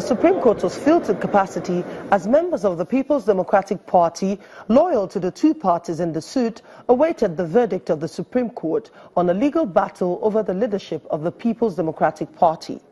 Supreme Court was filled to capacity as members of the People's Democratic Party, loyal to the two parties in the suit, awaited the verdict of the Supreme Court on a legal battle over the leadership of the People's Democratic Party.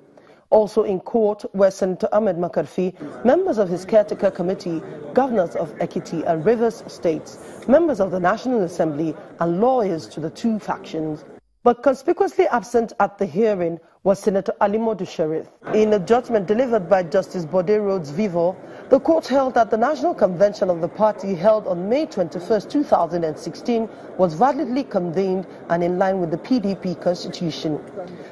Also in court were Senator Ahmed Makarfi, members of his caretaker committee, governors of Ekiti and Rivers states, members of the National Assembly and lawyers to the two factions. But conspicuously absent at the hearing was Senator Alimodu Sharif. In a judgment delivered by Justice Bode Rhodes Vivo, the court held that the National Convention of the party held on May 21, 2016 was validly convened and in line with the PDP constitution.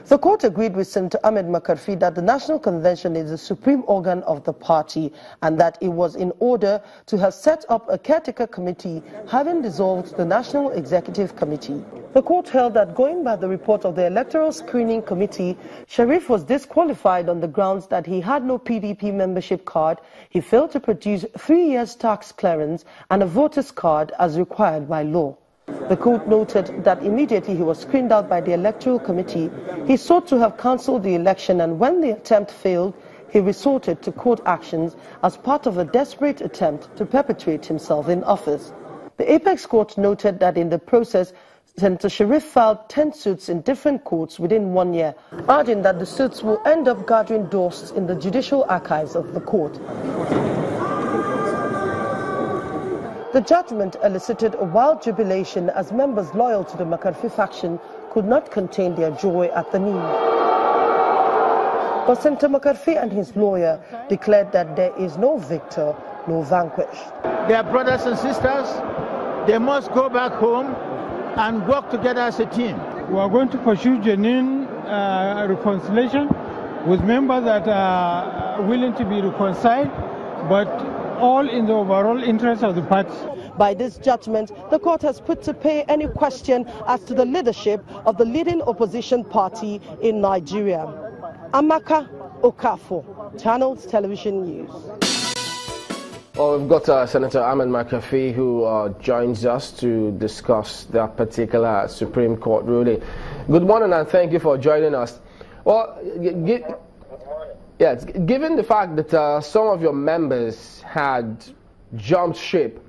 The court agreed with Senator Ahmed Makarfi that the National Convention is the supreme organ of the party and that it was in order to have set up a caretaker committee having dissolved the National Executive Committee. The court held that going by the report of the Electoral Screening Committee, Sharif was disqualified on the grounds that he had no PDP membership card, he failed to produce 3 years tax clearance and a voter's card as required by law. The court noted that immediately he was screened out by the Electoral Committee, he sought to have cancelled the election, and when the attempt failed, he resorted to court actions as part of a desperate attempt to perpetuate himself in office. The Apex Court noted that in the process, Senator Sharif filed 10 suits in different courts within 1 year, urging that the suits will end up gathering dust in the judicial archives of the court. The judgment elicited a wild jubilation as members loyal to the Makarfi faction could not contain their joy at the news. But Senator Makarfi and his lawyer declared that there is no victor, no vanquished. They are brothers and sisters. They must go back home and work together as a team. We are going to pursue genuine reconciliation with members that are willing to be reconciled, but all in the overall interest of the party. By this judgment, the court has put to pay any question as to the leadership of the leading opposition party in Nigeria. Amaka Okafor, Channels Television News. Well, we've got Senator Ahmed Makarfi who joins us to discuss that particular Supreme Court ruling. Good morning and thank you for joining us. Well, yes, given the fact that some of your members had jumped ship,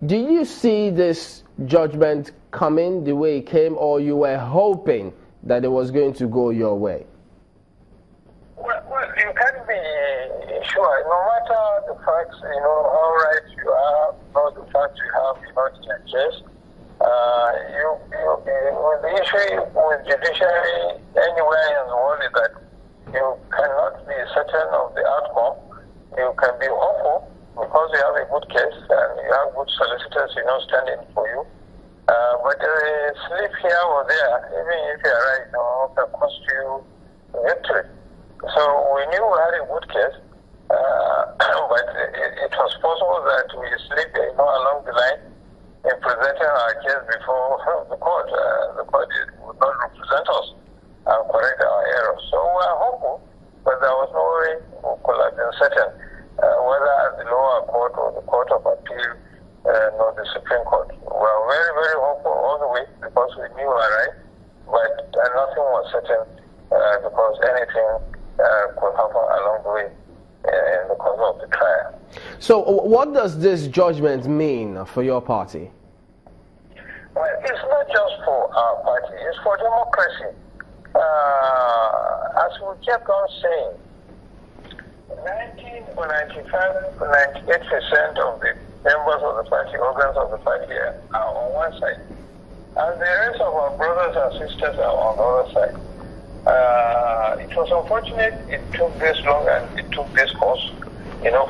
do you see this judgment coming the way it came, or you were hoping that it was going to go your way? Well, you can't be sure. No matter the facts, how right you are, or the facts you have, in your chest. The issue with judiciary anywhere in the world is that you cannot be certain of the outcome. You can be hopeful because you have a good case and you have good solicitors, standing for you. But a slip here or there, even if you are right, can cost you victory. So we knew we had a good case, but it was possible that we slipped along the line in presenting our case before the court. The court would not represent us and correct our errors. So we are hopeful, but there was no way we could have been certain whether at the lower court or the Court of Appeal nor the Supreme Court. We were very, very hopeful all the way because we knew we were right, but nothing was certain because anything could happen along the way in the course of the trial. So what does this judgment mean for your party? Well, it's not just for our party, it's for democracy. As we kept on saying, 90 or 95 or 98% of the members of the party, organs of the party are on one side. And the rest of our brothers and sisters are on the other side. It was unfortunate it took this long and it took this course,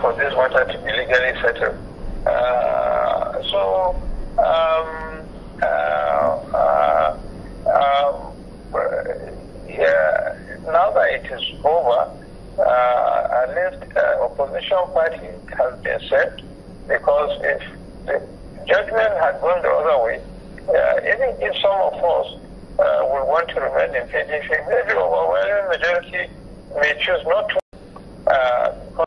for this matter to be legally settled. Now that it is over, at least opposition party has been set, because if the judgment had gone the other way, even if some of us will want to remain in PDP, maybe overwhelming majority may choose not to,